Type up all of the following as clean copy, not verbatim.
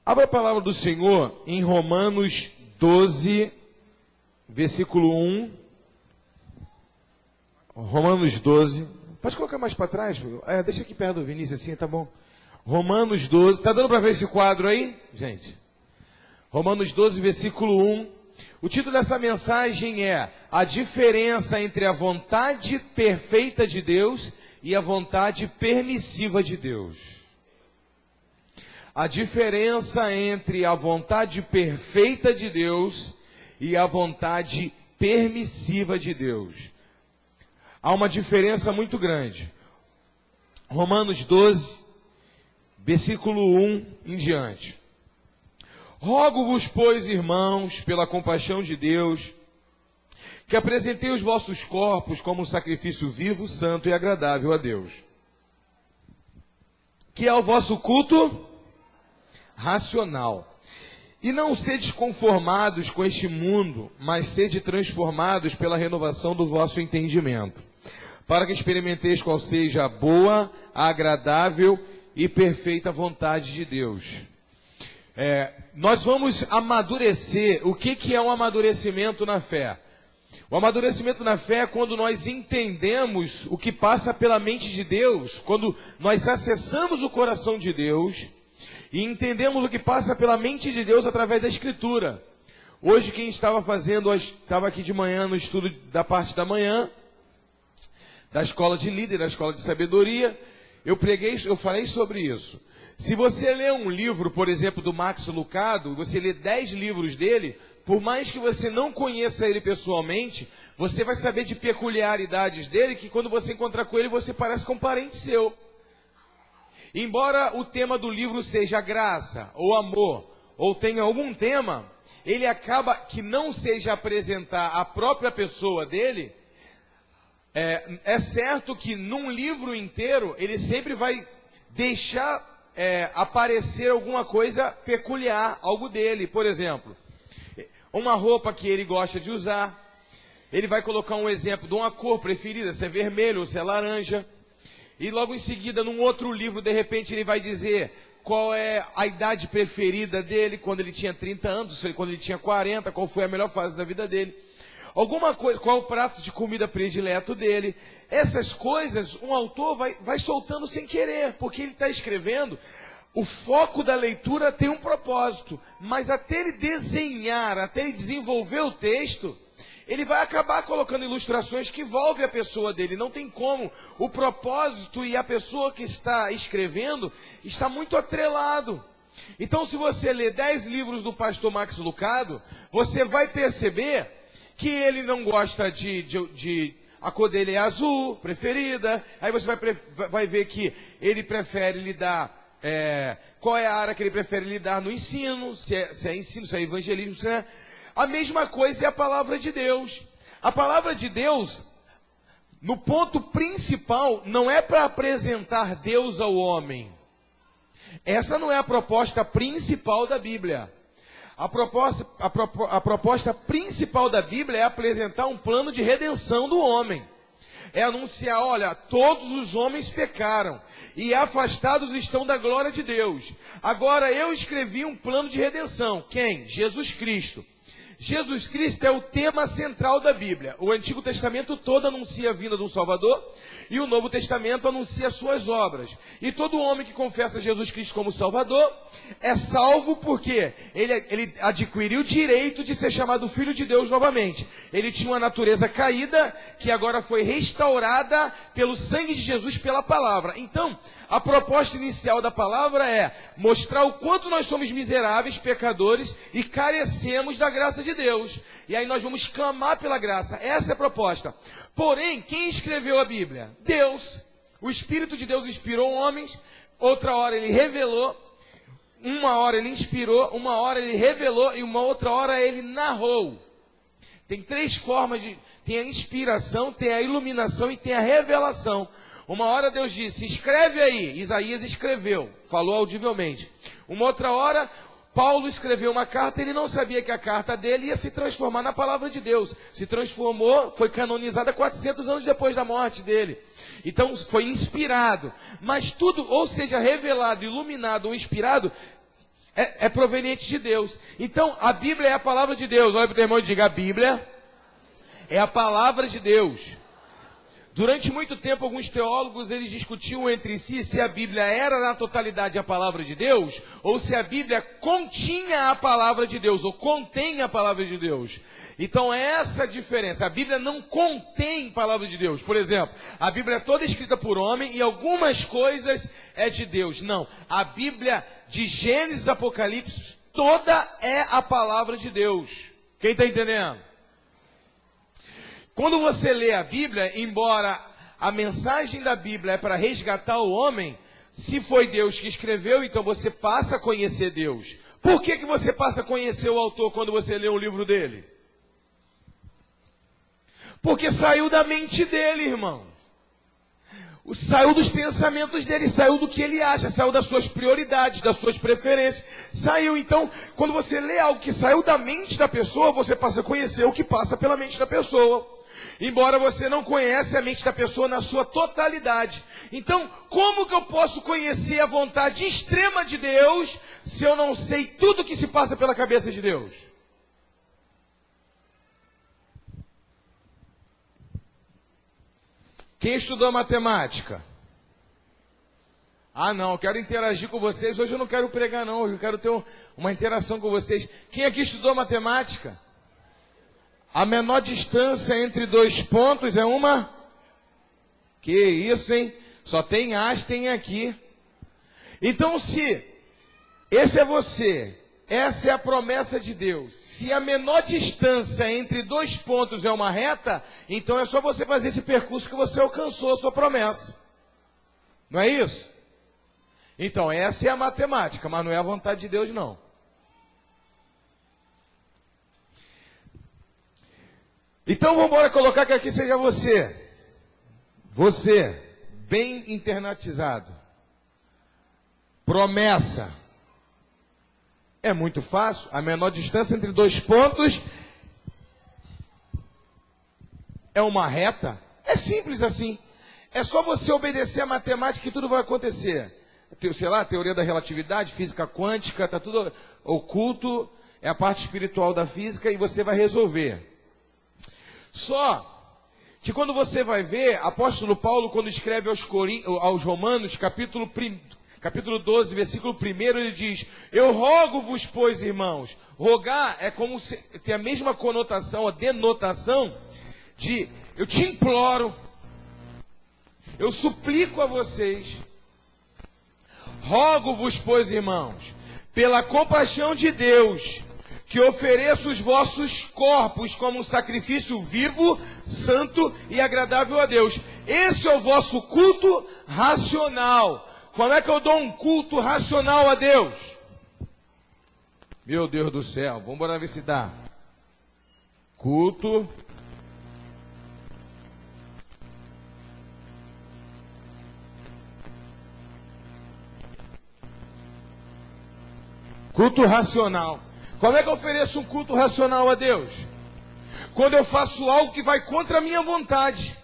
Abra a palavra do Senhor em Romanos 12, versículo 1. Romanos 12. Pode colocar mais para trás? Deixa aqui perto do Vinícius, assim, tá bom. Romanos 12. Tá dando para ver esse quadro aí, gente? Romanos 12, versículo 1. O título dessa mensagem é a diferença entre a vontade perfeita de Deus e a vontade permissiva de Deus. A diferença entre a vontade perfeita de Deus e a vontade permissiva de Deus. Há uma diferença muito grande. Romanos 12, versículo 1 em diante. Rogo-vos, pois, irmãos, pela compaixão de Deus, que apresentei os vossos corpos como um sacrifício vivo, santo e agradável a Deus, que é o vosso culto racional. E não sedes conformados com este mundo, mas sede transformados pela renovação do vosso entendimento, para que experimenteis qual seja a boa, agradável e perfeita vontade de Deus. Nós vamos amadurecer. O que é um amadurecimento na fé? O amadurecimento na fé é quando nós entendemos o que passa pela mente de Deus, quando nós acessamos o coração de Deus e entendemos o que passa pela mente de Deus através da Escritura. Hoje quem estava aqui de manhã no estudo da parte da manhã, da escola de líder, da escola de sabedoria, eu falei sobre isso. Se você lê um livro, por exemplo, do Max Lucado, você lê 10 livros dele, por mais que você não conheça ele pessoalmente, você vai saber de peculiaridades dele, que quando você encontrar com ele, você parece com um parente seu. Embora o tema do livro seja graça, ou amor, ou tenha algum tema, ele acaba que não seja apresentar a própria pessoa dele. É certo que num livro inteiro, ele sempre vai deixar aparecer alguma coisa peculiar, algo dele. Por exemplo, uma roupa que ele gosta de usar. Ele vai colocar um exemplo de uma cor preferida, se é vermelho ou se é laranja. E logo em seguida, num outro livro, de repente ele vai dizer qual é a idade preferida dele, quando ele tinha 30 anos, quando ele tinha 40, qual foi a melhor fase da vida dele. Alguma coisa, qual o prato de comida predileto dele. Essas coisas, um autor vai soltando sem querer, porque ele está escrevendo. O foco da leitura tem um propósito, mas até ele desenhar, até ele desenvolver o texto, ele vai acabar colocando ilustrações que envolvem a pessoa dele. Não tem como. O propósito e a pessoa que está escrevendo está muito atrelado. Então, se você ler 10 livros do pastor Max Lucado, você vai perceber que ele não gosta a cor dele é azul, preferida. Aí você vai ver que ele prefere lidar, qual é a área que ele prefere lidar no ensino, se é ensino, se é evangelismo, se é... A mesma coisa é a palavra de Deus. A palavra de Deus, no ponto principal, não é para apresentar Deus ao homem. Essa não é a proposta principal da Bíblia. A proposta principal da Bíblia é apresentar um plano de redenção do homem. É anunciar, olha, todos os homens pecaram e afastados estão da glória de Deus. Agora eu escrevi um plano de redenção. Quem? Jesus Cristo. Jesus Cristo é o tema central da Bíblia. O Antigo Testamento todo anuncia a vinda de um Salvador e o Novo Testamento anuncia as suas obras. E todo homem que confessa Jesus Cristo como Salvador é salvo porque ele adquiriu o direito de ser chamado Filho de Deus novamente. Ele tinha uma natureza caída que agora foi restaurada pelo sangue de Jesus, pela palavra. Então, a proposta inicial da palavra é mostrar o quanto nós somos miseráveis, pecadores e carecemos da graça de Deus. E aí nós vamos clamar pela graça. Essa é a proposta. Porém, quem escreveu a Bíblia? Deus. O Espírito de Deus inspirou homens, outra hora ele revelou, uma hora ele inspirou, uma hora ele revelou e uma outra hora ele narrou. Tem 3 formas tem a inspiração, tem a iluminação e tem a revelação. Uma hora Deus disse, escreve aí. Isaías escreveu, falou audivelmente. Uma outra hora, Paulo escreveu uma carta, ele não sabia que a carta dele ia se transformar na palavra de Deus. Se transformou, foi canonizada 400 anos depois da morte dele. Então foi inspirado. Mas tudo, ou seja, revelado, iluminado ou inspirado, É proveniente de Deus. Então, a Bíblia é a palavra de Deus. Olha para o teu irmão e diga: a Bíblia é a palavra de Deus. Durante muito tempo, alguns teólogos, eles discutiam entre si se a Bíblia era na totalidade a palavra de Deus, ou se a Bíblia continha a palavra de Deus, ou contém a palavra de Deus. Então, essa a diferença. A Bíblia não contém a palavra de Deus. Por exemplo, a Bíblia é toda escrita por homem e algumas coisas é de Deus. Não, a Bíblia de Gênesis, Apocalipse, toda é a palavra de Deus. Quem está entendendo? Quando você lê a Bíblia, embora a mensagem da Bíblia é para resgatar o homem, se foi Deus que escreveu, então você passa a conhecer Deus. Por que você passa a conhecer o autor quando você lê o livro dele? Porque saiu da mente dele, irmão. Saiu dos pensamentos dele, saiu do que ele acha, saiu das suas prioridades, das suas preferências. Saiu, então, quando você lê algo que saiu da mente da pessoa, você passa a conhecer o que passa pela mente da pessoa. Embora você não conheça a mente da pessoa na sua totalidade. Então, como que eu posso conhecer a vontade extrema de Deus se eu não sei tudo que se passa pela cabeça de Deus? Quem estudou matemática? Ah, não, eu quero interagir com vocês. Hoje eu não quero pregar, não. Hoje eu quero ter uma interação com vocês. Quem aqui estudou matemática? A menor distância entre dois pontos é uma? Que isso, hein? Só tem Einstein aqui. Então, se esse é você, essa é a promessa de Deus. Se a menor distância entre dois pontos é uma reta, então é só você fazer esse percurso que você alcançou a sua promessa. Não é isso? Então, essa é a matemática, mas não é a vontade de Deus, não. Então, vamos embora colocar que aqui seja você. Você, bem internetizado. Promessa. É muito fácil. A menor distância entre dois pontos é uma reta. É simples assim. É só você obedecer a matemática e tudo vai acontecer. Sei lá, teoria da relatividade, física quântica, está tudo oculto. É a parte espiritual da física e você vai resolver. Só que quando você vai ver, apóstolo Paulo, quando escreve aos Romanos, capítulo 12, versículo 1, ele diz: eu rogo-vos, pois, irmãos. Rogar é como se tem a mesma conotação, a denotação de eu te imploro, eu suplico a vocês. Rogo-vos, pois, irmãos, pela compaixão de Deus, que ofereça os vossos corpos como um sacrifício vivo, santo e agradável a Deus. Esse é o vosso culto racional. Como é que eu dou um culto racional a Deus? Meu Deus do céu, vamos embora ver se dá. Culto racional. Como é que eu ofereço um culto racional a Deus? Quando eu faço algo que vai contra a minha vontade,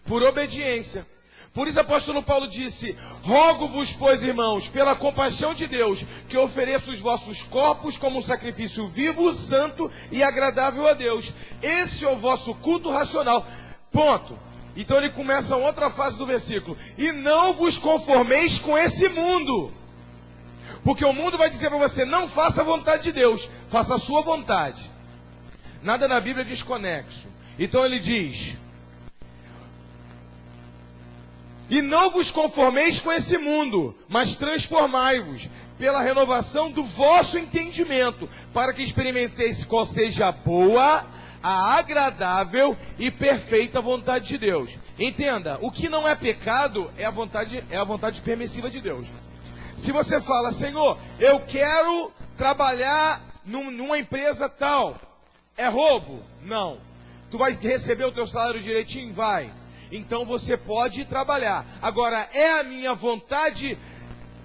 por obediência. Por isso o apóstolo Paulo disse: rogo-vos, pois, irmãos, pela compaixão de Deus, que ofereça os vossos corpos como um sacrifício vivo, santo e agradável a Deus. Esse é o vosso culto racional. Ponto. Então ele começa outra fase do versículo: e não vos conformeis com esse mundo. Porque o mundo vai dizer para você: não faça a vontade de Deus, faça a sua vontade. Nada na Bíblia é desconexo. Então ele diz: e não vos conformeis com esse mundo, mas transformai-vos pela renovação do vosso entendimento, para que experimenteis qual seja a boa, a agradável e perfeita vontade de Deus. Entenda, o que não é pecado é a vontade permissiva de Deus. Se você fala: Senhor, eu quero trabalhar numa empresa tal, é roubo? Não. Tu vai receber o teu salário direitinho? Vai. Então você pode trabalhar. Agora, é a minha vontade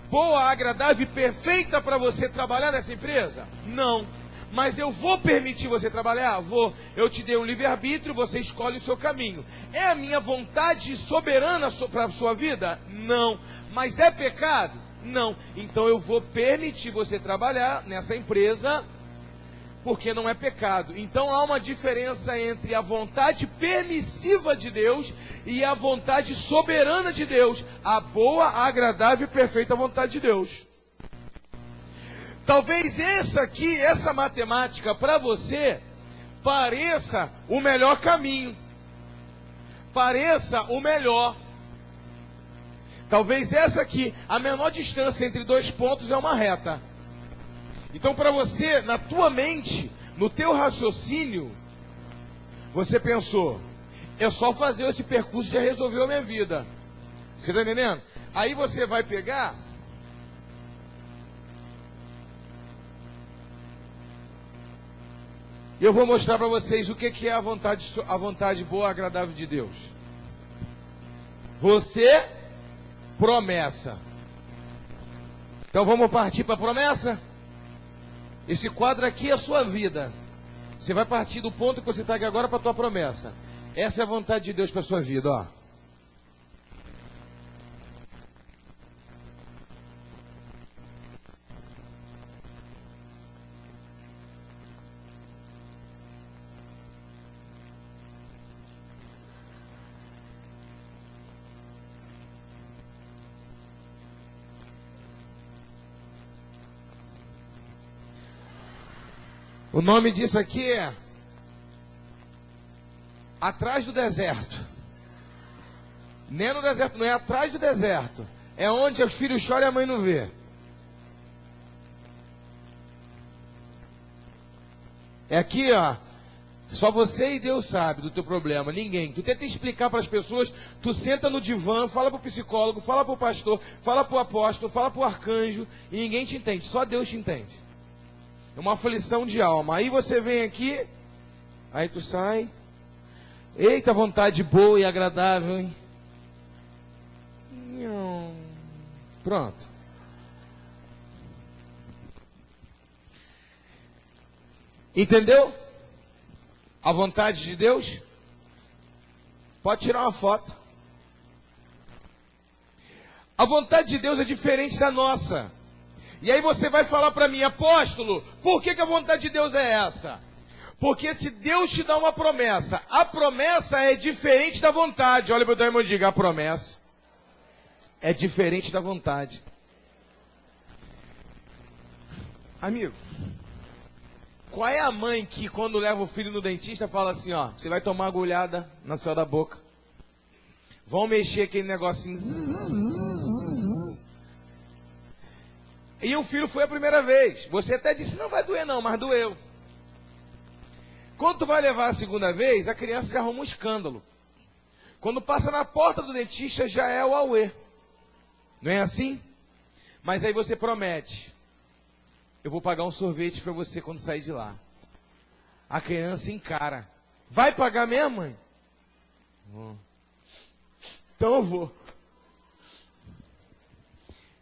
boa, agradável e perfeita para você trabalhar nessa empresa? Não. Mas eu vou permitir você trabalhar? Vou. Eu te dei um livre-arbítrio, você escolhe o seu caminho. É a minha vontade soberana para a sua vida? Não. Mas é pecado? Não. Então eu vou permitir você trabalhar nessa empresa, porque não é pecado. Então há uma diferença entre a vontade permissiva de Deus e a vontade soberana de Deus. A boa, agradável e perfeita vontade de Deus. Talvez essa matemática para você pareça o melhor caminho. Pareça o melhor. Talvez essa aqui, a menor distância entre dois pontos é uma reta. Então para você, na tua mente, no teu raciocínio, você pensou, é só fazer esse percurso e já resolveu a minha vida. Você está entendendo? Aí você vai pegar... E eu vou mostrar para vocês o que é a vontade boa e agradável de Deus. Você, promessa. Então vamos partir para a promessa? Esse quadro aqui é a sua vida. Você vai partir do ponto que você está aqui agora para a tua promessa. Essa é a vontade de Deus para a sua vida, ó. O nome disso aqui é Atrás do Deserto. Nem é no deserto, não é atrás do deserto. É onde os filhos choram e a mãe não vê. É aqui, ó. Só você e Deus sabe do teu problema, ninguém. Tu tenta explicar para as pessoas, tu senta no divã, fala para o psicólogo, fala para o pastor, fala para o apóstolo, fala para o arcanjo, e ninguém te entende, só Deus te entende. É uma aflição de alma. Aí você vem aqui, aí tu sai. Eita, vontade boa e agradável, hein? Pronto. Entendeu? A vontade de Deus? Pode tirar uma foto. A vontade de Deus é diferente da nossa. E aí você vai falar para mim, apóstolo, por que a vontade de Deus é essa? Porque se Deus te dá uma promessa, a promessa é diferente da vontade. Olha para o teu irmão e diga, a promessa é diferente da vontade. Amigo, qual é a mãe que quando leva o filho no dentista fala assim, ó, você vai tomar uma agulhada na céu da boca. Vão mexer aquele negocinho. E o filho foi a primeira vez. Você até disse, não vai doer não, mas doeu. Quando tu vai levar a segunda vez, a criança já arruma um escândalo. Quando passa na porta do dentista, já é o auê. Não é assim? Mas aí você promete. Eu vou pagar um sorvete para você quando sair de lá. A criança encara. Vai pagar mesmo, mãe? Então eu vou.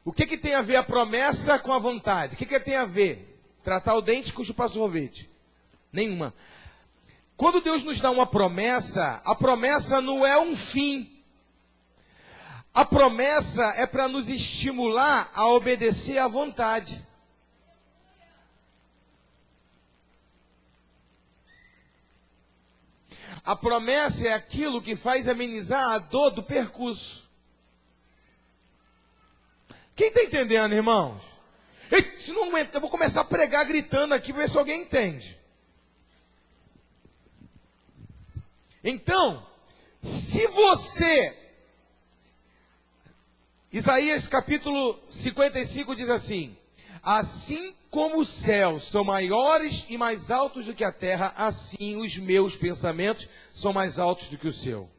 O que tem a ver a promessa com a vontade? O que tem a ver? Tratar o dente com chupar sorvete? Nenhuma. Quando Deus nos dá uma promessa, a promessa não é um fim. A promessa é para nos estimular a obedecer à vontade. A promessa é aquilo que faz amenizar a dor do percurso. Quem está entendendo, irmãos? Ei, se não aguenta, eu vou começar a pregar gritando aqui para ver se alguém entende. Então, se você... Isaías capítulo 55 diz assim: assim como os céus são maiores e mais altos do que a terra, assim os meus pensamentos são mais altos do que o seu.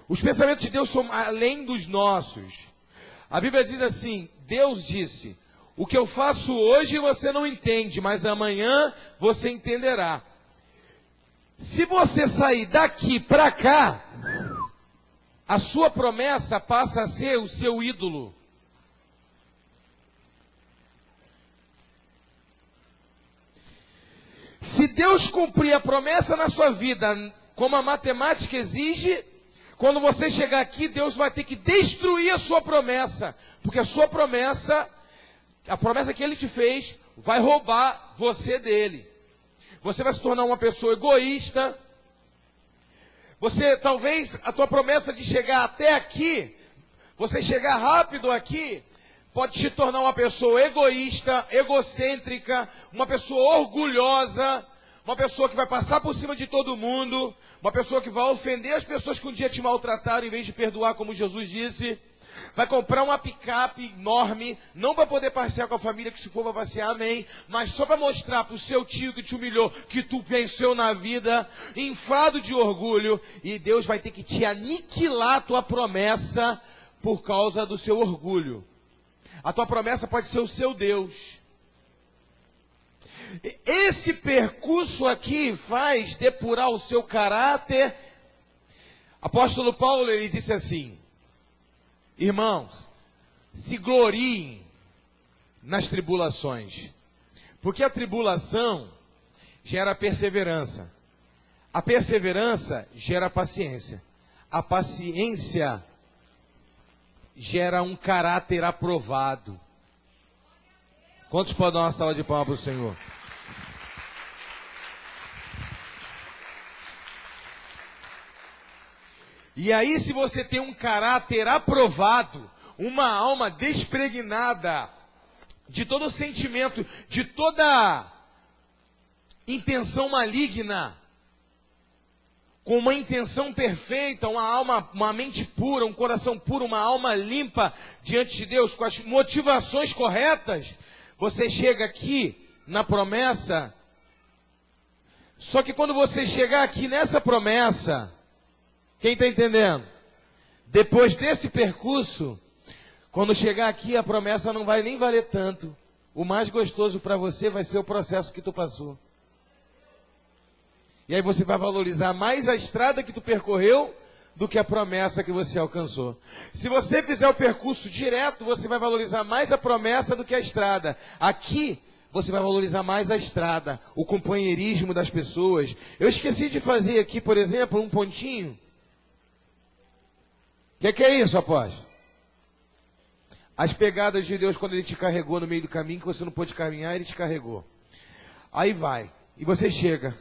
Os pensamentos de Deus são além dos nossos. A Bíblia diz assim, Deus disse, o que eu faço hoje você não entende, mas amanhã você entenderá. Se você sair daqui para cá, a sua promessa passa a ser o seu ídolo. Se Deus cumprir a promessa na sua vida, como a matemática exige, Quando você chegar aqui, Deus vai ter que destruir a sua promessa. Porque a sua promessa, a promessa que Ele te fez, vai roubar você dele. Você vai se tornar uma pessoa egoísta. Você, talvez, a tua promessa de chegar até aqui, você chegar rápido aqui, pode te tornar uma pessoa egoísta, egocêntrica, uma pessoa orgulhosa, uma pessoa que vai passar por cima de todo mundo, uma pessoa que vai ofender as pessoas que um dia te maltrataram em vez de perdoar, como Jesus disse. Vai comprar uma picape enorme, não para poder passear com a família, que se for para passear, amém, mas só para mostrar para o seu tio que te humilhou, que tu venceu na vida, inflado de orgulho, e Deus vai ter que te aniquilar a tua promessa por causa do seu orgulho. A tua promessa pode ser o seu Deus. Esse percurso aqui faz depurar o seu caráter. Apóstolo Paulo, ele disse assim: irmãos, se gloriem nas tribulações, porque a tribulação gera perseverança, a perseverança gera paciência, a paciência gera um caráter aprovado. Quantos podem dar uma salva de palmas para o Senhor? E aí, se você tem um caráter aprovado, uma alma despregnada de todo sentimento, de toda intenção maligna, com uma intenção perfeita, uma alma, uma mente pura, um coração puro, uma alma limpa diante de Deus, com as motivações corretas, você chega aqui na promessa. Só que quando você chegar aqui nessa promessa, quem está entendendo? Depois desse percurso, quando chegar aqui, a promessa não vai nem valer tanto. O mais gostoso para você vai ser o processo que tu passou. E aí você vai valorizar mais a estrada que tu percorreu do que a promessa que você alcançou. Se você fizer o percurso direto, você vai valorizar mais a promessa do que a estrada. Aqui, você vai valorizar mais a estrada, o companheirismo das pessoas. Eu esqueci de fazer aqui, por exemplo, um pontinho. O que é isso, apóstolo? As pegadas de Deus quando Ele te carregou no meio do caminho, que você não pôde caminhar, Ele te carregou. Aí vai, e você chega.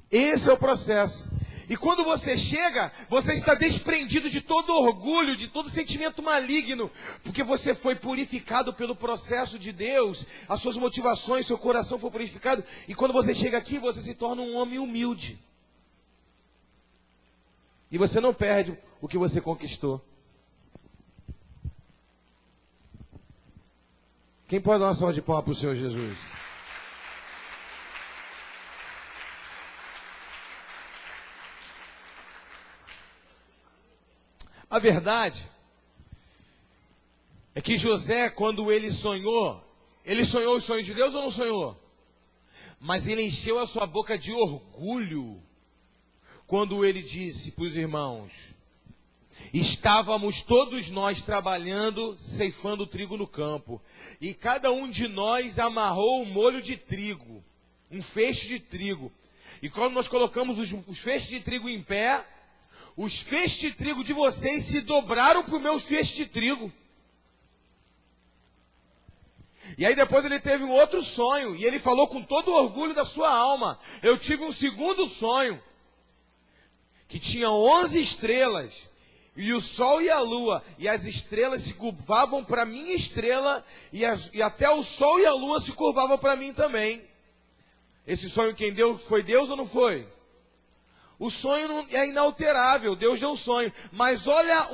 Esse é o processo. E quando você chega, você está desprendido de todo orgulho, de todo sentimento maligno, porque você foi purificado pelo processo de Deus, as suas motivações, seu coração foi purificado, e quando você chega aqui, você se torna um homem humilde. E você não perde o que você conquistou. Quem pode dar uma salva de palmas para o Senhor Jesus? A verdade é que José, quando ele sonhou os sonhos de Deus ou não sonhou? Mas ele encheu a sua boca de orgulho quando ele disse para os irmãos: estávamos todos nós trabalhando, ceifando o trigo no campo, e cada um de nós amarrou um molho de trigo, um feixe de trigo. E quando nós colocamos os feixes de trigo em pé, os feixes de trigo de vocês se dobraram para os meus feixes de trigo. E aí depois ele teve um outro sonho, e ele falou com todo o orgulho da sua alma: eu tive um segundo sonho, que tinha 11 estrelas, e o sol e a lua, e as estrelas se curvavam para a minha estrela, e até o sol e a lua se curvavam para mim também. Esse sonho quem deu foi Deus ou não foi? O sonho é inalterável, Deus deu um sonho, mas olha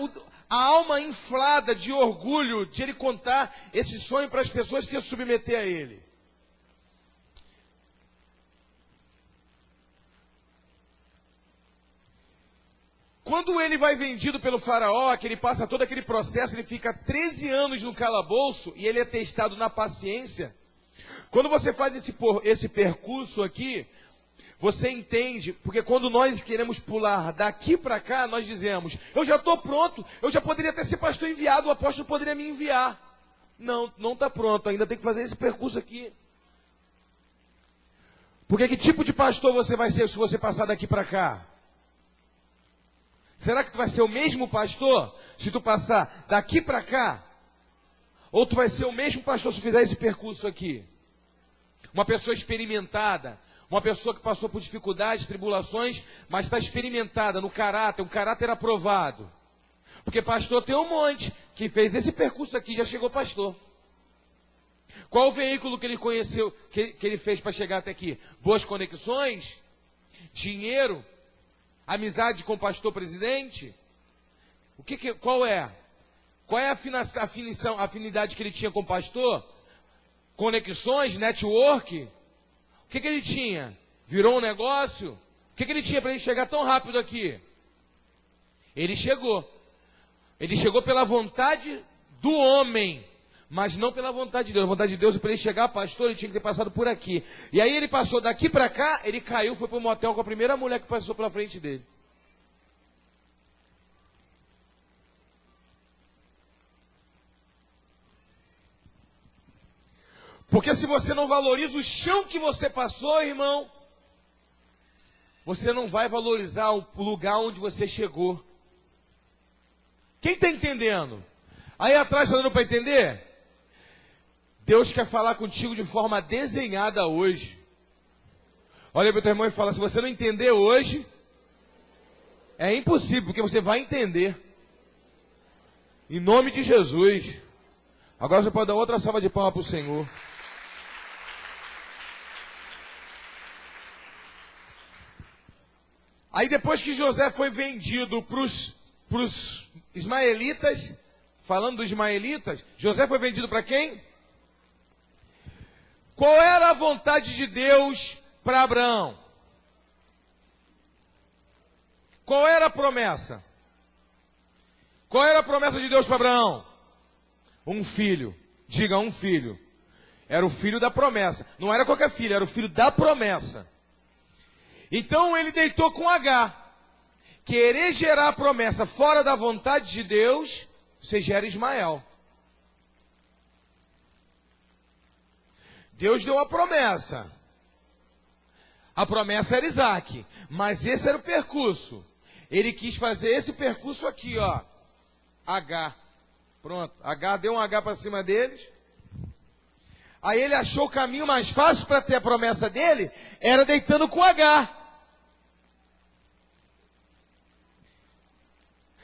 a alma inflada de orgulho de ele contar esse sonho para as pessoas que iam submeter a ele. Quando ele vai vendido pelo faraó, que ele passa todo aquele processo, ele fica 13 anos no calabouço e ele é testado na paciência. Quando você faz esse percurso aqui, você entende, porque quando nós queremos pular daqui para cá, nós dizemos: eu já estou pronto, eu já poderia até ser pastor enviado, o apóstolo poderia me enviar. Não, não está pronto, ainda tem que fazer esse percurso aqui. Porque que tipo de pastor você vai ser se você passar daqui para cá? Será que tu vai ser o mesmo pastor se tu passar daqui para cá? Ou tu vai ser o mesmo pastor se fizer esse percurso aqui? Uma pessoa experimentada, uma pessoa que passou por dificuldades, tribulações, mas está experimentada no caráter, um caráter aprovado. Porque pastor tem um monte que fez esse percurso aqui e já chegou pastor. Qual o veículo que ele conheceu, que ele fez para chegar até aqui? Boas conexões? Dinheiro? Amizade com o pastor presidente? Qual é? Qual é a afinidade que ele tinha com o pastor? Conexões, network? O que ele tinha? Virou um negócio? O que ele tinha para ele chegar tão rápido aqui? Ele chegou. Ele chegou pela vontade do homem, mas não pela vontade de Deus. A vontade de Deus, para ele chegar pastor, ele tinha que ter passado por aqui. E aí ele passou daqui para cá, ele caiu, foi para o motel com a primeira mulher que passou pela frente dele. Porque se você não valoriza o chão que você passou, irmão, você não vai valorizar o lugar onde você chegou. Quem está entendendo? Aí atrás está dando para entender? Deus quer falar contigo de forma desenhada hoje. Olha para o teu irmão e fala, se você não entender hoje, é impossível, porque você vai entender. Em nome de Jesus. Agora você pode dar outra salva de palmas para o Senhor. Aí depois que José foi vendido para os ismaelitas, falando dos ismaelitas, José foi vendido para quem? Qual era a vontade de Deus para Abraão? Qual era a promessa? Qual era a promessa de Deus para Abraão? Um filho. Diga, um filho. Era o filho da promessa. Não era qualquer filho, era o filho da promessa. Então ele deitou com H. Querer gerar a promessa fora da vontade de Deus, você gera Ismael. Deus deu a promessa. A promessa era Isaac. Mas esse era o percurso. Ele quis fazer esse percurso aqui, ó. H. Pronto. H, deu um H para cima deles. Aí ele achou o caminho mais fácil para ter a promessa dele, era deitando com H.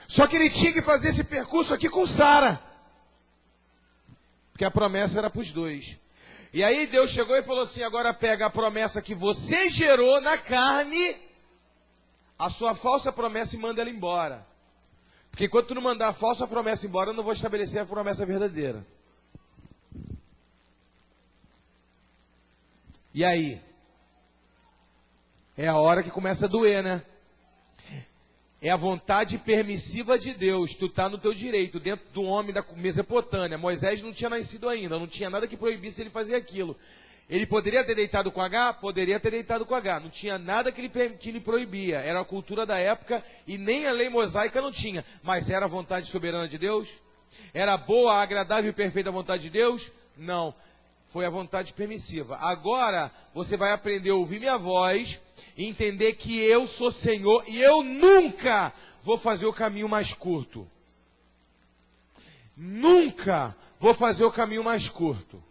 Só que ele tinha que fazer esse percurso aqui com Sara. Porque a promessa era para os dois. E aí Deus chegou e falou assim, agora pega a promessa que você gerou na carne, a sua falsa promessa e manda ela embora. Porque enquanto tu não mandar a falsa promessa embora, eu não vou estabelecer a promessa verdadeira. E aí? É a hora que começa a doer, né? É a vontade permissiva de Deus. Tu está no teu direito, dentro do homem da Mesopotâmia. Moisés não tinha nascido ainda, não tinha nada que proibisse ele fazer aquilo. Ele poderia ter deitado com H? Poderia ter deitado com H. Não tinha nada que lhe proibia. Era a cultura da época e nem a lei mosaica não tinha. Mas era a vontade soberana de Deus? Era boa, agradável e perfeita a vontade de Deus? Não. Foi a vontade permissiva. Agora você vai aprender a ouvir minha voz e entender que eu sou Senhor e eu nunca vou fazer o caminho mais curto. Nunca vou fazer o caminho mais curto.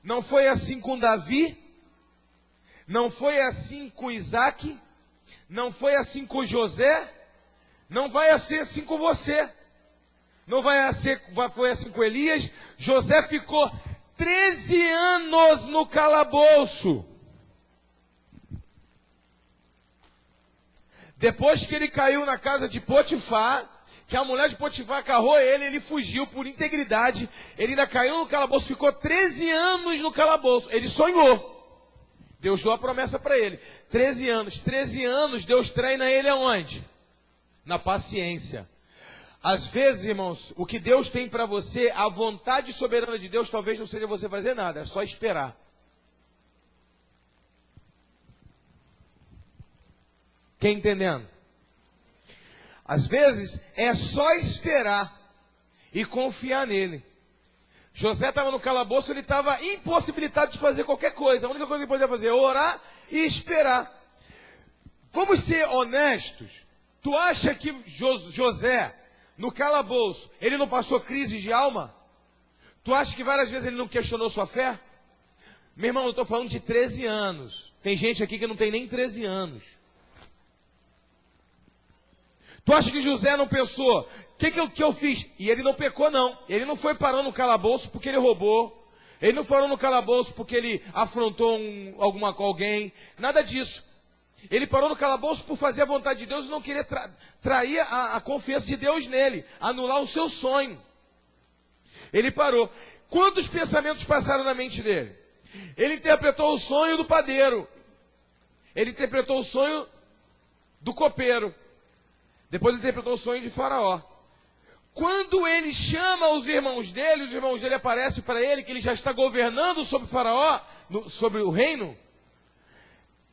Não foi assim com Davi, não foi assim com Isaac, não foi assim com José, não vai ser assim com você. Não foi assim com Elias. José ficou 13 anos no calabouço. Depois que ele caiu na casa de Potifar, que a mulher de Potifar agarrou ele fugiu por integridade. Ele ainda caiu no calabouço, ficou 13 anos no calabouço. Ele sonhou. Deus deu a promessa para ele. 13 anos. 13 anos Deus treina ele aonde? Na paciência. Às vezes, irmãos, o que Deus tem para você, a vontade soberana de Deus, talvez não seja você fazer nada, é só esperar. Quem entendendo? Às vezes, é só esperar e confiar nele. José estava no calabouço, ele estava impossibilitado de fazer qualquer coisa. A única coisa que ele podia fazer é orar e esperar. Vamos ser honestos. Tu acha que José, no calabouço, ele não passou crise de alma? Tu acha que várias vezes ele não questionou sua fé? Meu irmão, eu estou falando de 13 anos. Tem gente aqui que não tem nem 13 anos. Tu acha que José não pensou, o que eu fiz? E ele não pecou, não. Ele não foi parando no calabouço porque ele roubou. Ele não parou no calabouço porque ele afrontou alguém. Nada disso. Ele parou no calabouço por fazer a vontade de Deus e não querer trair a confiança de Deus nele. Anular o seu sonho. Ele parou. Quantos pensamentos passaram na mente dele? Ele interpretou o sonho do padeiro. Ele interpretou o sonho do copeiro. Depois ele interpretou o sonho de Faraó. Quando ele chama os irmãos dele aparecem para ele que ele já está governando sobre Faraó, sobre o reino.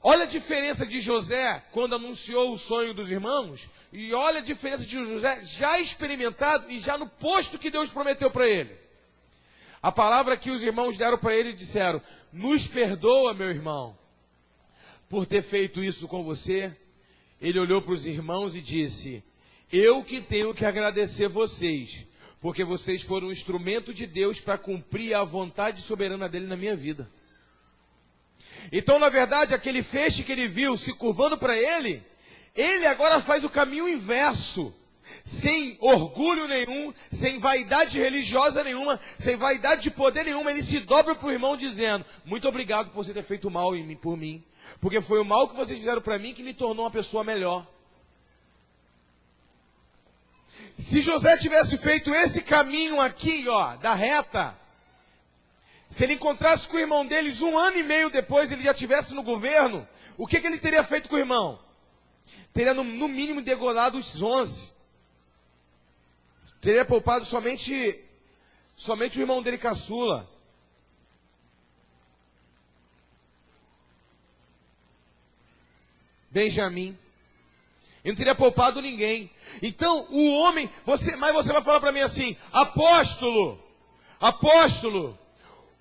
Olha a diferença de José quando anunciou o sonho dos irmãos. E olha a diferença de José já experimentado e já no posto que Deus prometeu para ele. A palavra que os irmãos deram para ele disseram: nos perdoa, meu irmão, por ter feito isso com você. Ele olhou para os irmãos e disse: eu que tenho que agradecer vocês, porque vocês foram um instrumento de Deus para cumprir a vontade soberana dele na minha vida. Então, na verdade, aquele feixe que ele viu se curvando para ele, ele agora faz o caminho inverso. Sem orgulho nenhum, sem vaidade religiosa nenhuma, sem vaidade de poder nenhuma, ele se dobra para o irmão dizendo: muito obrigado por você ter feito mal por mim, porque foi o mal que vocês fizeram para mim que me tornou uma pessoa melhor. Se José tivesse feito esse caminho aqui, ó, da reta, se ele encontrasse com o irmão deles 1 ano e meio depois, ele já estivesse no governo, o que ele teria feito com o irmão? Teria no mínimo degolado os 11. Teria poupado somente o irmão dele caçula. Benjamim. Ele não teria poupado ninguém. Então, o homem, mas você vai falar para mim assim: apóstolo,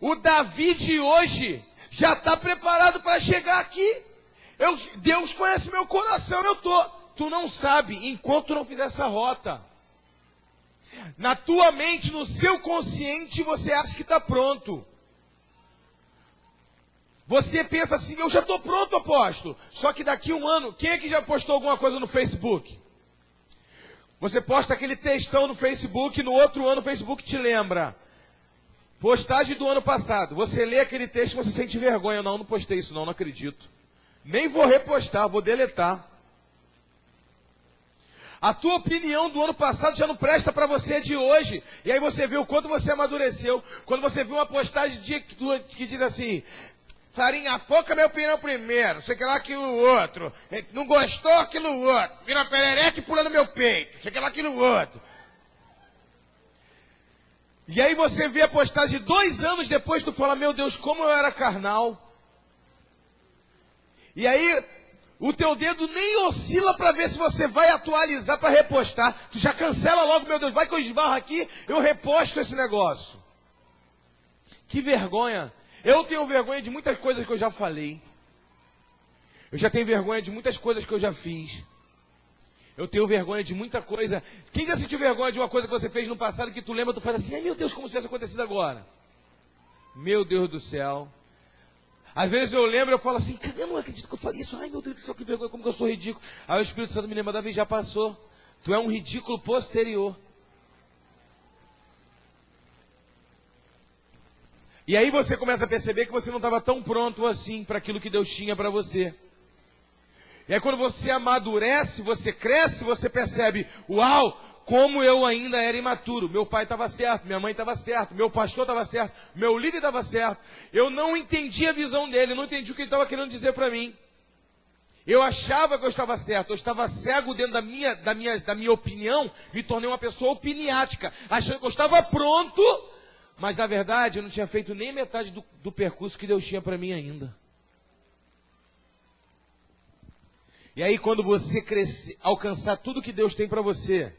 o Davi de hoje já está preparado para chegar aqui. Deus conhece meu coração, tu não sabe enquanto tu não fizer essa rota. Na tua mente, no seu consciente, você acha que está pronto. Você pensa assim: eu já estou pronto, apóstolo. Só que daqui 1 ano, quem é que já postou alguma coisa no Facebook? Você posta aquele textão no Facebook, no outro ano o Facebook te lembra. Postagem do ano passado. Você lê aquele texto e você sente vergonha. Não postei isso não acredito. Nem vou repostar, vou deletar. A tua opinião do ano passado já não presta para você de hoje. E aí você vê o quanto você amadureceu. Quando você vê uma postagem que diz assim: farinha pouca, minha opinião primeiro, sei que lá aquilo outro. Não gostou, aquilo outro. Vira perereca e pula no meu peito, sei que lá aquilo outro. E aí você vê a postagem 2 anos depois, tu fala: meu Deus, como eu era carnal. E aí o teu dedo nem oscila para ver se você vai atualizar para repostar. Tu já cancela logo: meu Deus, vai que eu esbarro aqui, eu reposto esse negócio. Que vergonha. Eu tenho vergonha de muitas coisas que eu já falei. Eu já tenho vergonha de muitas coisas que eu já fiz. Eu tenho vergonha de muita coisa. Quem já sentiu vergonha de uma coisa que você fez no passado que tu lembra, tu faz assim: ai meu Deus, como se tivesse acontecido agora. Meu Deus do céu. Às vezes eu lembro, eu falo assim: eu não acredito que eu falei isso. Ai meu Deus do céu, que vergonha, como que eu sou ridículo. Aí o Espírito Santo me lembra: Davi, já passou. Tu é um ridículo posterior. E aí você começa a perceber que você não estava tão pronto assim para aquilo que Deus tinha para você. E aí quando você amadurece, você cresce, você percebe: uau, como eu ainda era imaturo. Meu pai estava certo, minha mãe estava certo, meu pastor estava certo, meu líder estava certo. Eu não entendi a visão dele, não entendi o que ele estava querendo dizer para mim. Eu achava que eu estava certo, eu estava cego dentro da minha opinião, me tornei uma pessoa opiniática, achando que eu estava pronto. Mas, na verdade, eu não tinha feito nem metade do percurso que Deus tinha para mim ainda. E aí, quando você crescer, alcançar tudo que Deus tem para você,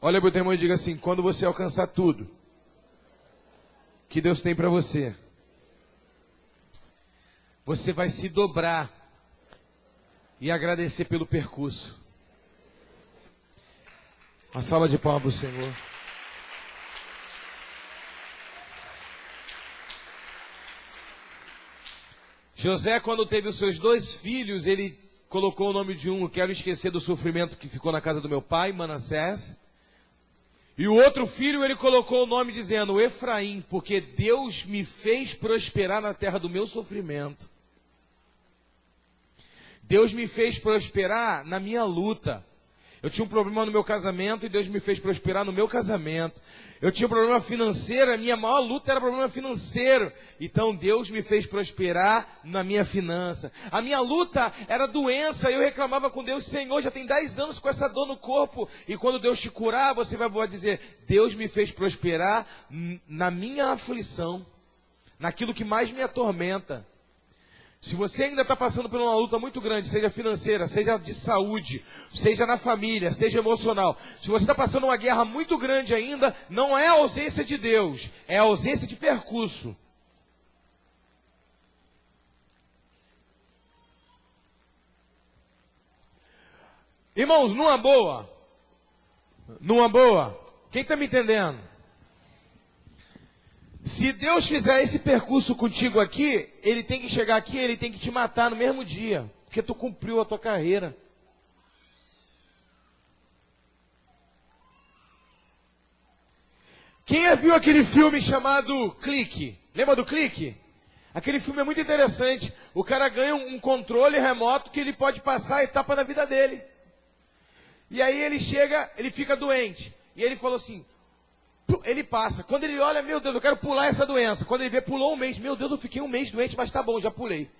olha para o teu irmão e diga assim: quando você alcançar tudo que Deus tem para você, você vai se dobrar e agradecer pelo percurso. Uma salva de palmas para o Senhor. José, quando teve os seus 2 filhos, ele colocou o nome de um, quero esquecer do sofrimento que ficou na casa do meu pai, Manassés. E o outro filho, ele colocou o nome dizendo, Efraim, porque Deus me fez prosperar na terra do meu sofrimento. Deus me fez prosperar na minha luta. Eu tinha um problema no meu casamento e Deus me fez prosperar no meu casamento. Eu tinha um problema financeiro, a minha maior luta era problema financeiro. Então Deus me fez prosperar na minha finança. A minha luta era doença, eu reclamava com Deus, Senhor, já tem 10 anos com essa dor no corpo. E quando Deus te curar, você vai dizer, Deus me fez prosperar na minha aflição, naquilo que mais me atormenta. Se você ainda está passando por uma luta muito grande, seja financeira, seja de saúde, seja na família, seja emocional. Se você está passando uma guerra muito grande ainda, não é a ausência de Deus, é a ausência de percurso. Irmãos, numa boa, quem está me entendendo? Se Deus fizer esse percurso contigo aqui, Ele tem que chegar aqui, Ele tem que te matar no mesmo dia, porque tu cumpriu a tua carreira. Quem viu aquele filme chamado Clique? Lembra do Clique? Aquele filme é muito interessante. O cara ganha um controle remoto que ele pode passar a etapa da vida dele. E aí ele chega, ele fica doente. E ele falou assim... Ele passa. Quando ele olha, meu Deus, eu quero pular essa doença. Quando ele vê, pulou um mês. Meu Deus, eu fiquei um mês doente, mas tá bom, já pulei.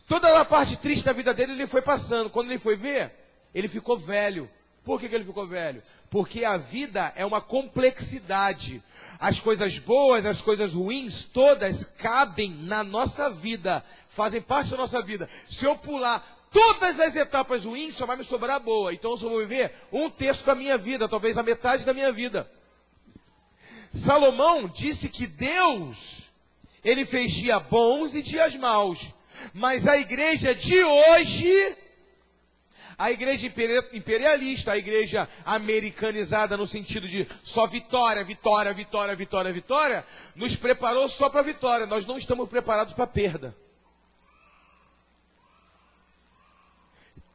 Toda a parte triste da vida dele, ele foi passando. Quando ele foi ver, ele ficou velho. Por que ele ficou velho? Porque a vida é uma complexidade. As coisas boas, as coisas ruins, todas cabem na nossa vida. Fazem parte da nossa vida. Se eu pular todas as etapas ruins, só vai me sobrar boa. Então eu só vou viver 1/3 da minha vida, talvez a metade da minha vida. Salomão disse que Deus, Ele fez dias bons e dias maus. Mas a igreja de hoje, a igreja imperialista, a igreja americanizada no sentido de só vitória, vitória, vitória, vitória, vitória, nos preparou só para vitória. Nós não estamos preparados para perda.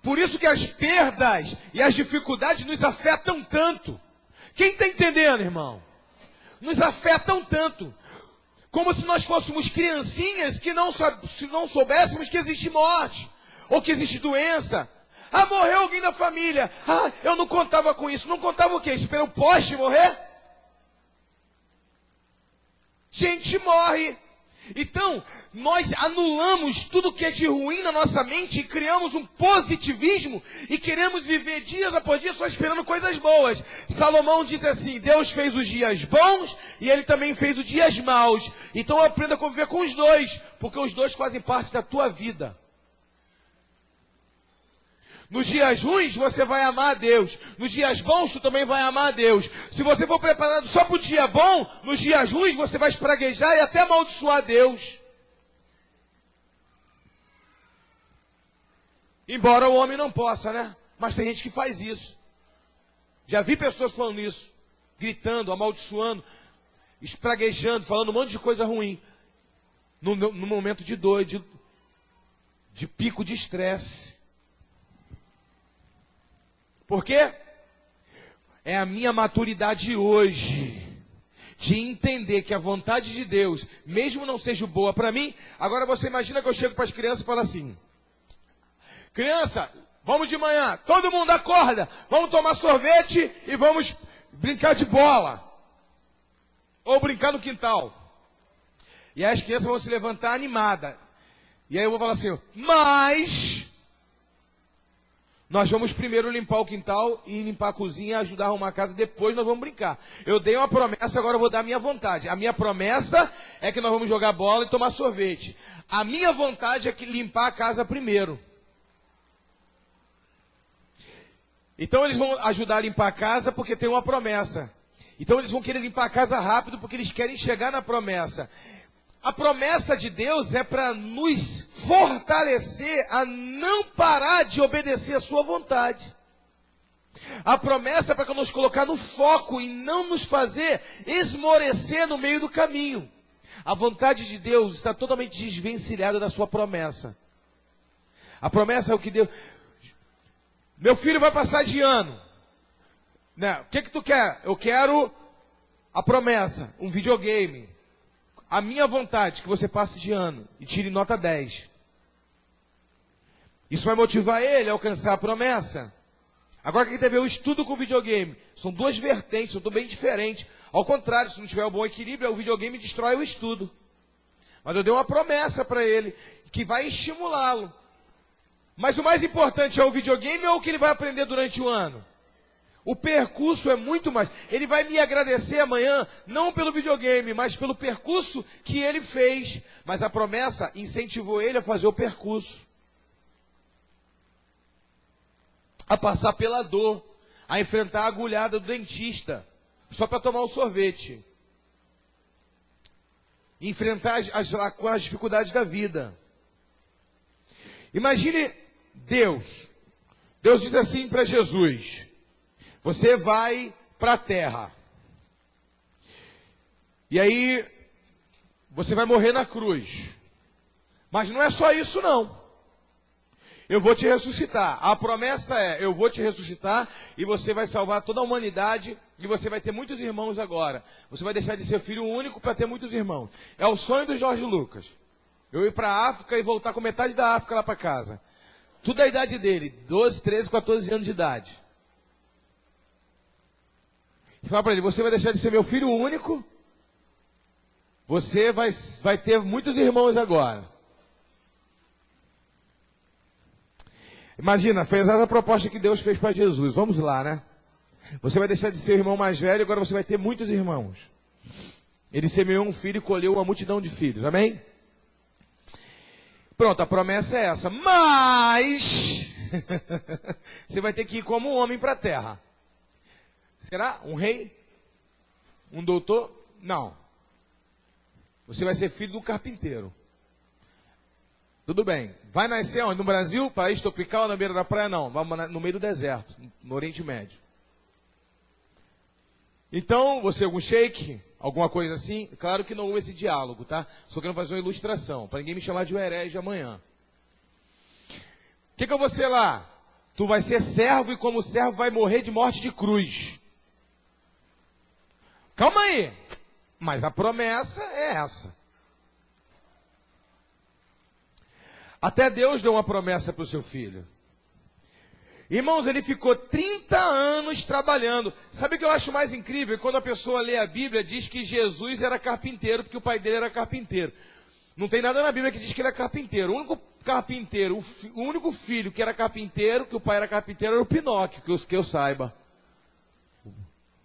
Por isso que as perdas e as dificuldades nos afetam tanto. Quem está entendendo, irmão? Nos afetam tanto, como se nós fôssemos criancinhas que não soubéssemos que existe morte, ou que existe doença. Ah, morreu alguém da família. Ah, eu não contava com isso. Não contava o quê? Esperar o poste morrer? Gente morre. Então, nós anulamos tudo que é de ruim na nossa mente e criamos um positivismo e queremos viver dias após dia só esperando coisas boas. Salomão diz assim, Deus fez os dias bons e Ele também fez os dias maus. Então aprenda a conviver com os dois, porque os dois fazem parte da tua vida. Nos dias ruins, você vai amar a Deus. Nos dias bons, tu também vai amar a Deus. Se você for preparado só para o dia bom, nos dias ruins, você vai espraguejar e até amaldiçoar Deus. Embora o homem não possa, né? Mas tem gente que faz isso. Já vi pessoas falando isso. Gritando, amaldiçoando, espraguejando, falando um monte de coisa ruim. No momento de dor, de pico de estresse. Por quê? É a minha maturidade hoje de entender que a vontade de Deus, mesmo não seja boa para mim. Agora você imagina que eu chego para as crianças e falo assim: criança, vamos de manhã, todo mundo acorda, vamos tomar sorvete e vamos brincar de bola. Ou brincar no quintal. E aí as crianças vão se levantar animadas. E aí eu vou falar assim, mas nós vamos primeiro limpar o quintal e limpar a cozinha, ajudar a arrumar a casa, depois nós vamos brincar. Eu dei uma promessa, agora eu vou dar a minha vontade. A minha promessa é que nós vamos jogar bola e tomar sorvete. A minha vontade é que limpar a casa primeiro. Então eles vão ajudar a limpar a casa porque tem uma promessa. Então eles vão querer limpar a casa rápido porque eles querem chegar na promessa. A promessa de Deus é para nos fortalecer a não parar de obedecer a sua vontade. A promessa é para nos colocar no foco e não nos fazer esmorecer no meio do caminho. A vontade de Deus está totalmente desvencilhada da sua promessa. A promessa é o que Deus... Meu filho vai passar de ano. Né? O que tu quer? Eu quero a promessa, um videogame. A minha vontade é que você passe de ano e tire nota 10. Isso vai motivar ele a alcançar a promessa. Agora quem teve o estudo com videogame, são duas vertentes, são bem diferentes. Ao contrário, se não tiver um bom equilíbrio, o videogame destrói o estudo. Mas eu dei uma promessa para ele, que vai estimulá-lo. Mas o mais importante é o videogame ou o que ele vai aprender durante o ano? O percurso é muito mais. Ele vai me agradecer amanhã, não pelo videogame, mas pelo percurso que ele fez. Mas a promessa incentivou ele a fazer o percurso. A passar pela dor, a enfrentar a agulhada do dentista, só para tomar um sorvete. Enfrentar com as dificuldades da vida. Imagine Deus. Deus diz assim para Jesus: você vai para a terra. E aí, você vai morrer na cruz. Mas não é só isso não. Eu vou te ressuscitar. A promessa é, eu vou te ressuscitar e você vai salvar toda a humanidade e você vai ter muitos irmãos agora. Você vai deixar de ser filho único para ter muitos irmãos. É o sonho do Jorge Lucas. Eu ir para a África e voltar com metade da África lá para casa. Tudo a idade dele, 12, 13, 14 anos de idade. E fala para ele, você vai deixar de ser meu filho único, você vai ter muitos irmãos agora. Imagina, foi exata a proposta que Deus fez para Jesus. Vamos lá, né? Você vai deixar de ser o irmão mais velho, agora você vai ter muitos irmãos. Ele semeou um filho e colheu uma multidão de filhos, amém? Pronto, a promessa é essa. Mas você vai ter que ir como um homem para a terra. Será? Um rei? Um doutor? Não. Você vai ser filho de um carpinteiro. Tudo bem. Vai nascer onde? No Brasil? País tropical, na beira da praia? Não. Vamos no meio do deserto, no Oriente Médio. Então, você algum sheik, alguma coisa assim? Claro que não houve esse diálogo, tá? Só quero fazer uma ilustração, para ninguém me chamar de herege amanhã. O que eu vou ser lá? Tu vai ser servo e como servo vai morrer de morte de cruz. Calma aí. Mas a promessa é essa. Até Deus deu uma promessa para o seu filho. Irmãos, ele ficou 30 anos trabalhando. Sabe o que eu acho mais incrível? Quando a pessoa lê a Bíblia, diz que Jesus era carpinteiro, porque o pai dele era carpinteiro. Não tem nada na Bíblia que diz que ele é carpinteiro. O único carpinteiro, o único filho que era carpinteiro, que o pai era carpinteiro, era o Pinóquio, que eu saiba.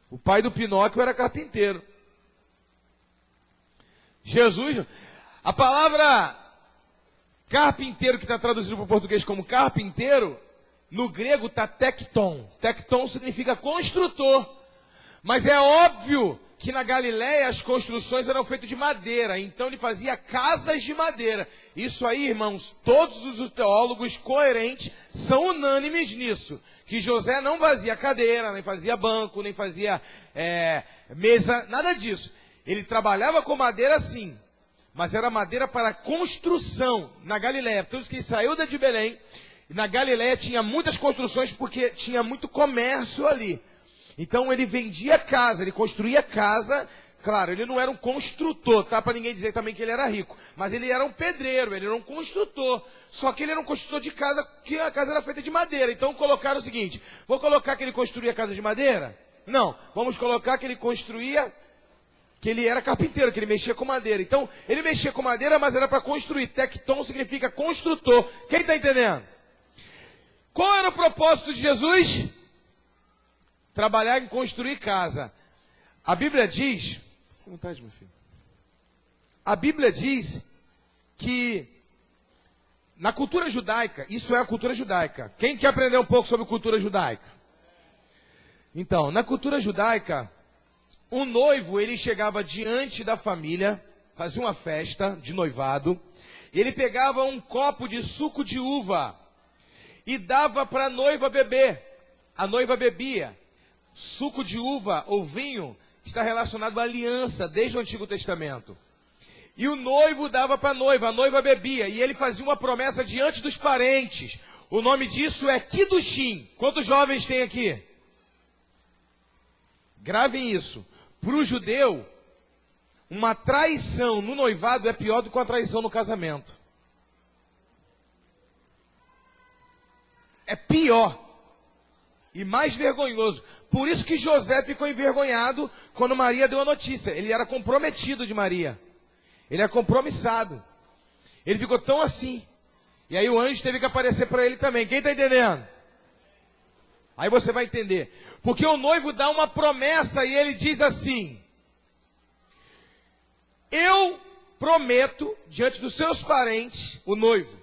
O pai do Pinóquio era carpinteiro. Jesus, a palavra carpinteiro, que está traduzido para o português como carpinteiro, no grego está tecton. Tecton significa construtor. Mas é óbvio que na Galileia as construções eram feitas de madeira. Então ele fazia casas de madeira. Isso aí, irmãos, todos os teólogos coerentes são unânimes nisso. Que José não fazia cadeira, nem fazia banco, nem fazia mesa, nada disso. Ele trabalhava com madeira sim. Mas era madeira para construção na Galileia. Por isso que ele saiu de Belém. E na Galileia tinha muitas construções porque tinha muito comércio ali. Então ele vendia casa, ele construía casa. Claro, ele não era um construtor, tá? Para ninguém dizer também que ele era rico. Mas ele era um pedreiro, ele era um construtor. Só que ele era um construtor de casa, que a casa era feita de madeira. Então colocaram o seguinte, vou colocar que ele construía casa de madeira? Não, vamos colocar que ele construía... que ele era carpinteiro, que ele mexia com madeira. Então, ele mexia com madeira, mas era para construir. Tecton significa construtor. Quem está entendendo? Qual era o propósito de Jesus? Trabalhar em construir casa. A Bíblia diz... Com vontade, meu filho. A Bíblia diz que na cultura judaica, isso é a cultura judaica. Quem quer aprender um pouco sobre cultura judaica? Então, na cultura judaica... o noivo, ele chegava diante da família, fazia uma festa de noivado, e ele pegava um copo de suco de uva e dava para a noiva beber. A noiva bebia. Suco de uva ou vinho está relacionado à aliança desde o Antigo Testamento. E o noivo dava para a noiva bebia, e ele fazia uma promessa diante dos parentes. O nome disso é Kiddushim. Quantos jovens tem aqui? Gravem isso. Para o judeu, uma traição no noivado é pior do que uma traição no casamento. É pior. E mais vergonhoso. Por isso que José ficou envergonhado quando Maria deu a notícia. Ele era comprometido de Maria. Ele era compromissado. Ele ficou tão assim. E aí o anjo teve que aparecer para ele também. Quem está entendendo? Aí você vai entender. Porque o noivo dá uma promessa e ele diz assim: eu prometo diante dos seus parentes, o noivo,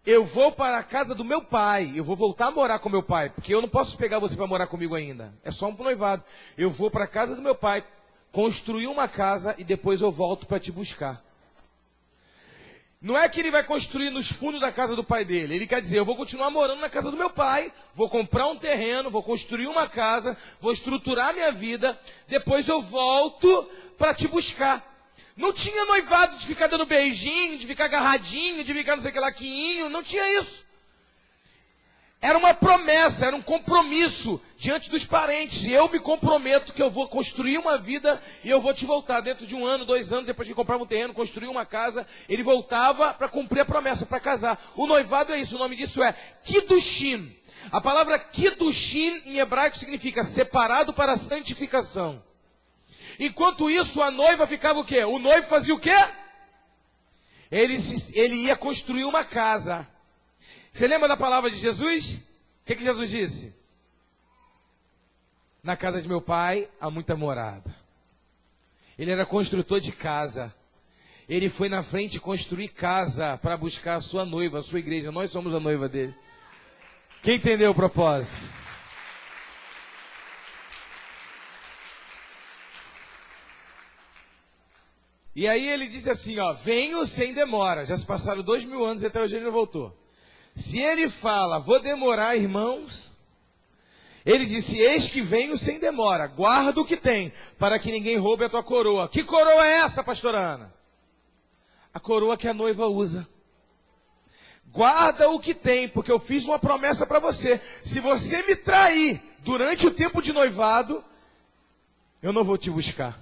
eu vou para a casa do meu pai, eu vou voltar a morar com meu pai, porque eu não posso pegar você para morar comigo ainda. É só um noivado. Eu vou para a casa do meu pai, construir uma casa e depois eu volto para te buscar. Não é que ele vai construir nos fundos da casa do pai dele. Ele quer dizer, eu vou continuar morando na casa do meu pai, vou comprar um terreno, vou construir uma casa, vou estruturar minha vida, depois eu volto para te buscar. Não tinha noivado de ficar dando beijinho, de ficar agarradinho, de ficar não sei o que lá, quiinho, não tinha isso. Era uma promessa, era um compromisso diante dos parentes. E eu me comprometo que eu vou construir uma vida e eu vou te voltar dentro de 1 ano, 2 anos, depois que comprava um terreno, construir uma casa. Ele voltava para cumprir a promessa, para casar. O noivado é isso, o nome disso é Kiddushim. A palavra Kiddushim em hebraico significa separado para a santificação. Enquanto isso, a noiva ficava o quê? O noivo fazia o quê? Ele ia construir uma casa. Você lembra da palavra de Jesus? O que Jesus disse? Na casa de meu pai há muita morada. Ele era construtor de casa. Ele foi na frente construir casa para buscar a sua noiva, a sua igreja. Nós somos a noiva dele. Quem entendeu o propósito? E aí ele disse assim, ó, venho sem demora. Já se passaram 2000 anos e até hoje ele não voltou. Se ele fala, vou demorar, irmãos, ele disse, eis que venho sem demora, guarda o que tem, para que ninguém roube a tua coroa. Que coroa é essa, pastora Ana? A coroa que a noiva usa. Guarda o que tem, porque eu fiz uma promessa para você. Se você me trair durante o tempo de noivado, eu não vou te buscar.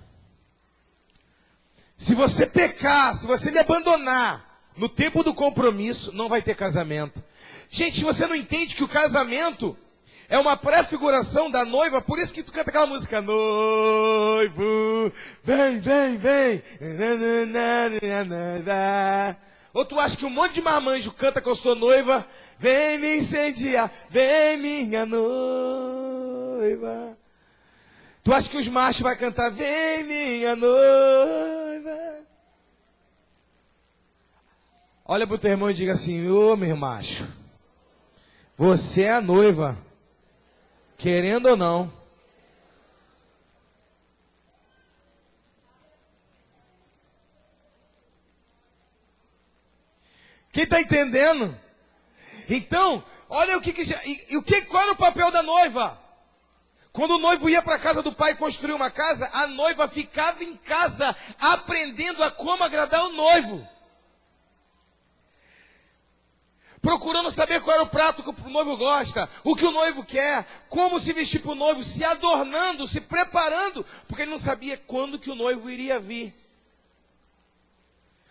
Se você pecar, se você me abandonar no tempo do compromisso, não vai ter casamento. Gente, você não entende que o casamento é uma prefiguração da noiva, por isso que tu canta aquela música, noivo, vem, vem, vem. Ou tu acha que um monte de marmanjo canta que eu sou noiva, vem me incendiar, vem minha noiva. Tu acha que os machos vão cantar, vem minha noiva. Olha para o teu irmão e diga assim, ô meu macho, você é a noiva, querendo ou não. Quem está entendendo? Então, olha qual era o papel da noiva? Quando o noivo ia para a casa do pai construir uma casa, a noiva ficava em casa aprendendo a como agradar o noivo. Procurando saber qual era o prato que o noivo gosta, o que o noivo quer, como se vestir para o noivo, se adornando, se preparando, porque ele não sabia quando que o noivo iria vir.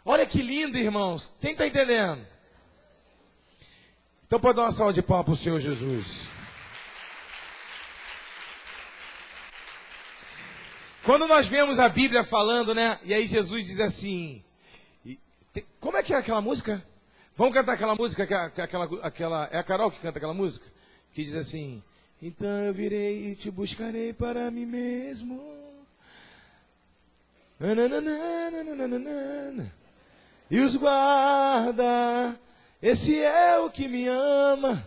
Olha que lindo, irmãos. Quem está entendendo? Então pode dar uma salva de palmas para o Senhor Jesus. Quando nós vemos a Bíblia falando, né? E aí Jesus diz assim, como é que é aquela música? Vamos cantar aquela música, é a Carol que canta aquela música? Que diz assim, então eu virei e te buscarei para mim mesmo. E os guarda, esse é o que me ama.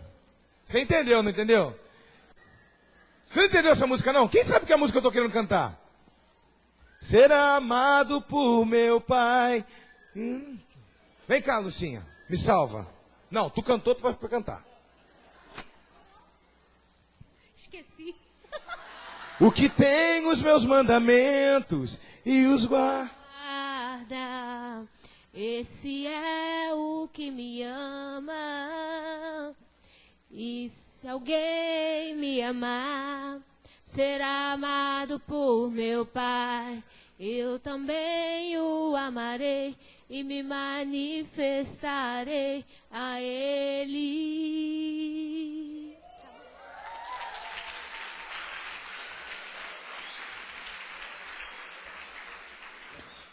Você entendeu, não entendeu? Você não entendeu essa música não? Quem sabe que é a música que eu estou querendo cantar? ser amado por meu Pai. Vem cá, Lucinha, me salva. Não, tu cantou, tu vai cantar. Esqueci. O que tem os meus mandamentos e os guarda. Esse é o que me ama. E se alguém me amar, será amado por meu Pai. Eu também o amarei e me manifestarei a Ele.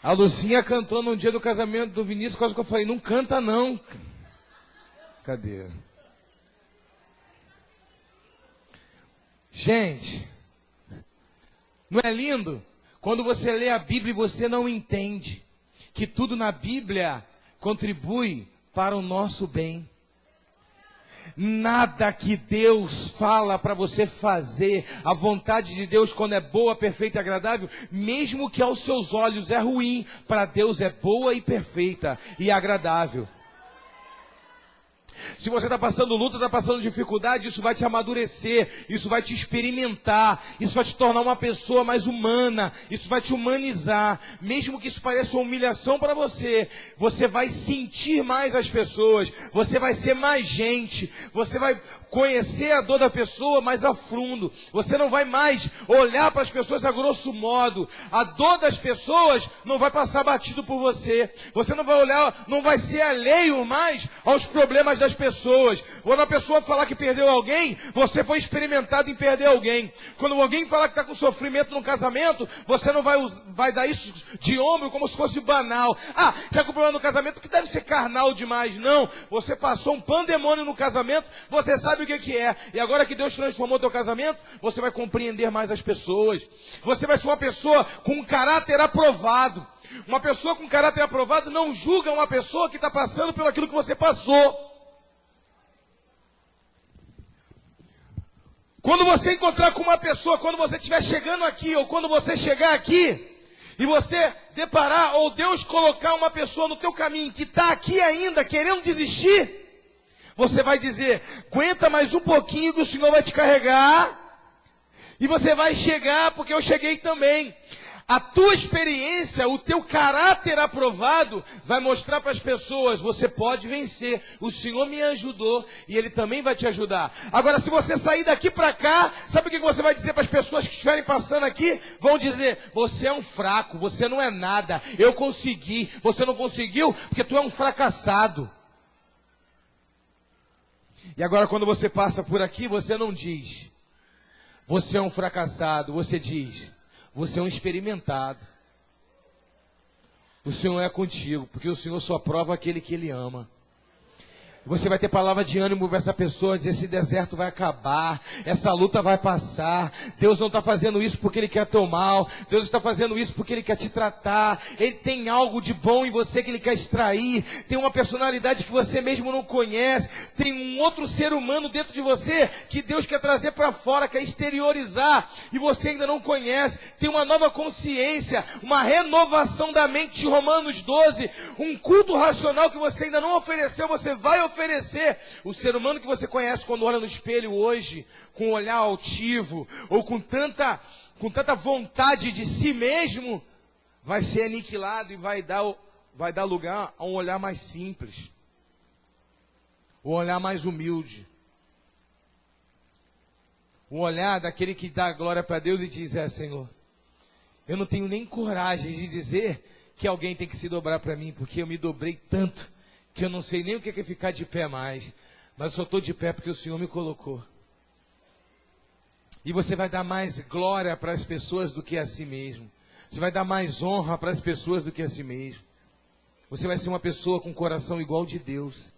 A Lucinha cantou no dia do casamento do Vinícius, quase que eu falei, não canta não. Cadê? Gente, não é lindo? Quando você lê a Bíblia e você não entende que tudo na Bíblia contribui para o nosso bem. Nada que Deus fala para você fazer, a vontade de Deus quando é boa, perfeita e agradável, mesmo que aos seus olhos é ruim, para Deus é boa e perfeita e agradável. Se você está passando luta, está passando dificuldade, isso vai te amadurecer, isso vai te experimentar, isso vai te tornar uma pessoa mais humana, isso vai te humanizar. Mesmo que isso pareça uma humilhação para você, você vai sentir mais as pessoas, você vai ser mais gente, você vai conhecer a dor da pessoa mais a fundo, você não vai mais olhar para as pessoas a grosso modo, a dor das pessoas não vai passar batido por você, você não vai olhar, não vai ser alheio mais aos problemas das pessoas. Quando a pessoa falar que perdeu alguém, você foi experimentado em perder alguém. Quando alguém falar que está com sofrimento no casamento, você não vai dar isso de ombro como se fosse banal. Ah, já com problema no casamento, que deve ser carnal demais. Não, você passou um pandemônio no casamento, você sabe o que é. E agora que Deus transformou teu casamento, você vai compreender mais as pessoas. Você vai ser uma pessoa com um caráter aprovado. Uma pessoa com caráter aprovado não julga uma pessoa que está passando pelo aquilo que você passou. Quando você encontrar com uma pessoa, quando você estiver chegando aqui, ou quando você chegar aqui, e você deparar, ou Deus colocar uma pessoa no teu caminho, que está aqui ainda, querendo desistir, você vai dizer, aguenta mais um pouquinho que o Senhor vai te carregar, e você vai chegar, porque eu cheguei também. A tua experiência, o teu caráter aprovado, vai mostrar para as pessoas, você pode vencer, o Senhor me ajudou e Ele também vai te ajudar. Agora, se você sair daqui para cá, sabe o que você vai dizer para as pessoas que estiverem passando aqui? Vão dizer, você é um fraco, você não é nada, eu consegui, você não conseguiu porque tu é um fracassado. E agora quando você passa por aqui, você não diz, você é um fracassado, você diz, você é um experimentado. O Senhor é contigo, porque o Senhor só prova aquele que Ele ama. Você vai ter palavra de ânimo para essa pessoa, dizer, esse deserto vai acabar, essa luta vai passar, Deus não está fazendo isso porque Ele quer teu mal, Deus está fazendo isso porque Ele quer te tratar, Ele tem algo de bom em você que Ele quer extrair, tem uma personalidade que você mesmo não conhece, tem um outro ser humano dentro de você que Deus quer trazer para fora, quer exteriorizar, e você ainda não conhece, tem uma nova consciência, uma renovação da mente de Romanos 12, um culto racional que você ainda não ofereceu, você vai oferecer. O ser humano que você conhece quando olha no espelho hoje, com um olhar altivo, ou com tanta vontade de si mesmo, vai ser aniquilado e vai dar lugar a um olhar mais simples, um olhar mais humilde, um olhar daquele que dá glória para Deus e diz, Senhor, eu não tenho nem coragem de dizer que alguém tem que se dobrar para mim, porque eu me dobrei tanto, que eu não sei nem o que é ficar de pé mais, mas eu só estou de pé porque o Senhor me colocou. E você vai dar mais glória para as pessoas do que a si mesmo. Você vai dar mais honra para as pessoas do que a si mesmo. Você vai ser uma pessoa com um coração igual de Deus.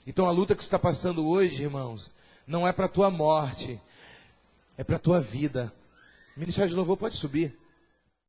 Então a luta que você está passando hoje, irmãos, não é para a tua morte, é para a tua vida. Ministério de Louvor pode subir.